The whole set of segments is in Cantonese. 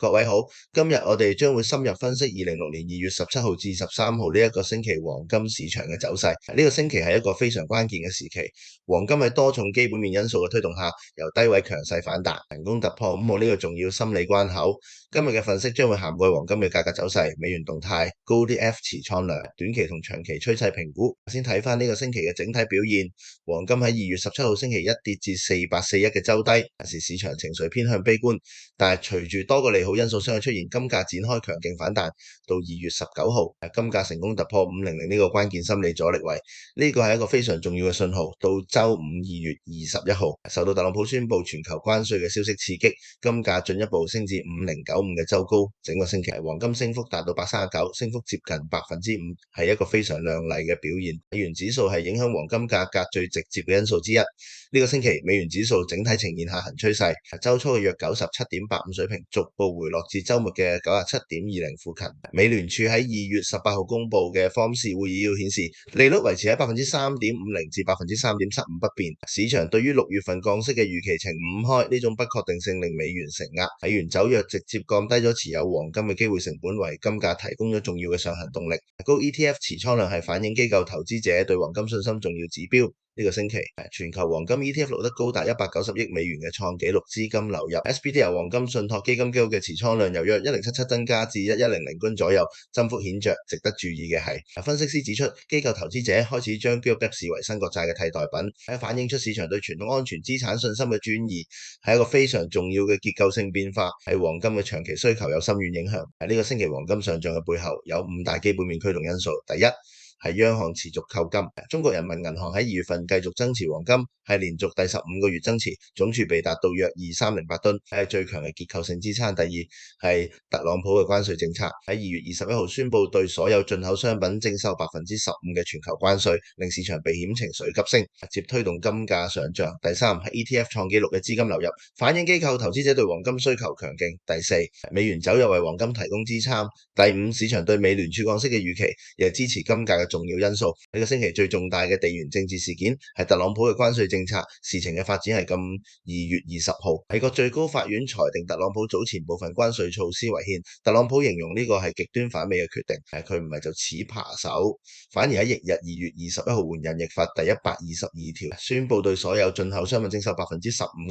各位好，今日我哋將會深入分析2026年2月17號至13號呢一個星期黃金市場嘅走勢。呢個星期係一個非常關鍵嘅時期，黃金喺多重基本面因素嘅推動下，由低位強勢反彈，成功突破5號呢個重要心理關口。今日嘅分析將會涵蓋黃金嘅價格走勢、美元動態、高啲 F 持倉量、短期同長期趨勢評估。先睇翻呢個星期嘅整體表現，黃金喺2月17號星期一跌至4841嘅周低，是市場情緒偏向悲觀，但係隨住多個利好因素相繼出現，金價展開強勁反彈。到2月19號，金價成功突破500呢個關鍵心理阻力位，呢個係一個非常重要嘅信號。到周五2月21號，受到特朗普宣布全球關稅嘅消息刺激，金價進一步升至5095嘅周高。整個星期黃金升幅達到139%，升幅接近5%，係一個非常亮麗嘅表現。美元指數係影響黃金價格最直接嘅因素之一。呢個星期美元指數整體呈現下行趨勢，周初嘅約97.85水平逐步回落至周末嘅97.20附近。美聯儲喺2月18號公布嘅 FOMC 會議要顯示，利率維持喺3.50%至3.75%不變。市場對於6月份降息嘅預期呈5開，呢種不確定性令美元承壓，美元走弱直接降低咗持有黃金嘅機會成本，為金價提供咗重要嘅上行動力。高 ETF 持倉量係反映機構投資者對黃金信心重要指標。呢個星期，全球黃金 ETF 錄得高達190億美元嘅創紀錄資金流入。SPDR 黃金信託基金機構嘅持倉量由約1077增加至1100軍左右，增幅顯著。值得注意嘅係，分析師指出，機構投資者開始將 GILD 視為新國債嘅替代品，反映出市場對傳統安全資產信心嘅轉移，係一個非常重要嘅結構性變化，係黃金嘅長期需求有深遠影響。呢個星期黃金上漲嘅背後有5大基本面驅動因素。第一，係央行持續購金，中國人民銀行喺2月份繼續增持黃金，係連續第15個月增持，總儲備達到約2308噸，係最強嘅結構性支撐。第二係特朗普嘅關稅政策，喺2月21號宣布對所有進口商品徵收15%嘅全球關稅，令市場避險情緒急升，直接推動金價上漲。第三係 ETF 創紀錄嘅資金流入，反映機構投資者對黃金需求強勁。第四，美元走弱為黃金提供支撐。第五，市場對美聯儲降息嘅預期，亦係支持金價嘅重要因素。呢個星期最重大嘅地緣政治事件係特朗普嘅關稅政策，事情嘅發展係咁。2月20號，美國最高法院裁定特朗普早前部分關稅措施違憲，特朗普形容呢個係極端反美嘅決定，佢唔係就似扒手，反而喺翌日2月21號援引譯法第122條，宣布對所有進口商品徵收15%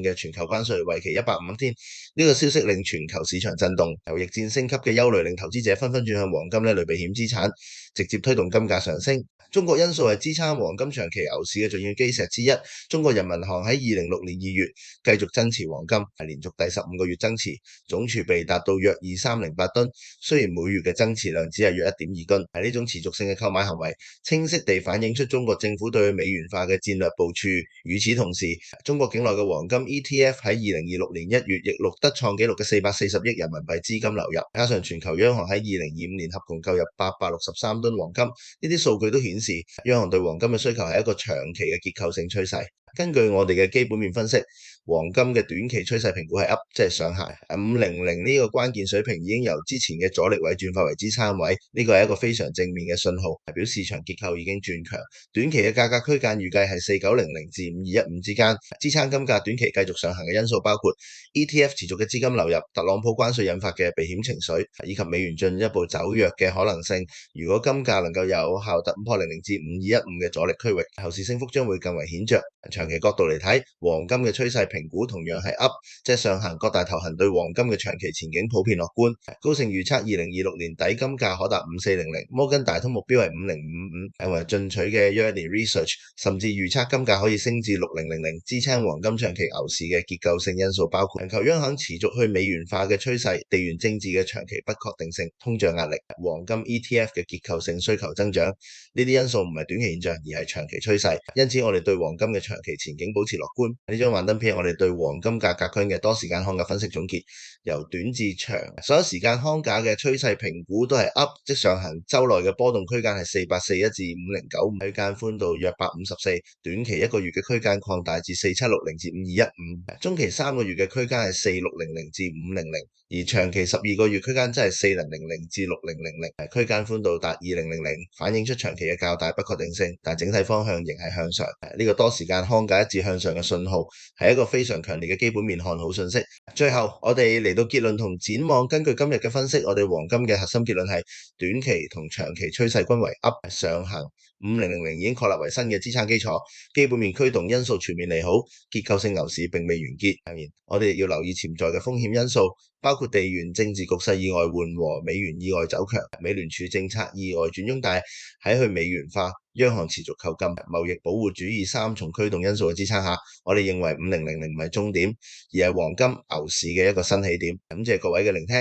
嘅全球關稅，為期150天。呢個消息令全球市場震動，由疫戰升級嘅憂慮令投資者紛紛轉向黃金呢類避險資產，直接推動金價上升。中國因素係支撐黃金長期牛市嘅重要基石之一。中國人民銀行喺2006年2月繼續增持黃金，係連續第15個月增持，總儲備達到約2308噸。雖然每月嘅增持量只係約1.2噸，係呢種持續性嘅購買行為，清晰地反映出中國政府對美元化嘅戰略部署。與此同時，中國境內嘅黃金 ETF 喺2026年1月亦錄得創紀錄嘅440億人民幣資金流入，加上全球央行喺2025年合共購入863噸黃金，呢啲數據都顯示央行對黃金嘅需求係一個長期嘅結構性趨勢。根據我哋嘅基本面分析，黃金嘅短期趨勢評估係 up， 即係上行。500呢個關鍵水平已經由之前嘅阻力位轉化為支撐位，呢個係一個非常正面嘅信號，代表市場結構已經轉強。短期嘅價格區間預計係4900至5215之間，支撐金價短期繼續上行嘅因素包括 ETF 持續嘅資金流入、特朗普關稅引發嘅避險情緒，以及美元進一步走弱嘅可能性。如果金價能夠有效突破00至5215嘅阻力區域，後市升幅將會更為顯著。長期角度嚟睇，黃金嘅趨勢評估同樣係 up， 即係上行。各大頭行對黃金嘅長期前景普遍樂觀。高盛預測2026年底金價可達5400，摩根大通目標係5055，係為進取嘅 Yearly Research， 甚至預測金價可以升至6000。支撐黃金長期牛市嘅結構性因素包括全球央行持續去美元化嘅趨勢、地緣政治嘅長期不確定性、通脹壓力、黃金 ETF 嘅結構性需求增長。呢啲因素唔係短期現象，而係長期趨勢。因此我哋對黃金嘅長期前景保持樂觀。呢張幻燈片係我哋對黃金價格區嘅多時間看嘅分析總結，由短至長，所有時間看價嘅趨勢評估都係 up， 即上行周內嘅波動區間係4841至5095，區間寬度約154，短期1個月嘅區間擴大至4760至5215，中期3個月嘅區間係4600至500，而長期12個月區間則係4000至6000，區間寬度達2000，反映出長期嘅較大不確定性，但整體方向仍係向上。呢個多時間看框架一致向上嘅信號，係一個非常強烈嘅基本面看好信息。最後我哋嚟到結論同展望，根據今日嘅分析，我哋黃金嘅核心結論係短期同長期趨勢均為 up 上行，5000已經確立為新嘅支撐基礎，基本面驅動因素全面利好，結構性牛市並未完結。我哋亦要留意潛在嘅風險因素，包括地緣政治局勢意外緩和、美元意外走強、美聯儲政策意外轉鷹，但係喺去美元化、央行持續購金、貿易保護主義三重驅動因素嘅支撐下，我哋認為5000唔係終點，而係黃金牛市嘅一個新起點。感謝各位嘅聆聽。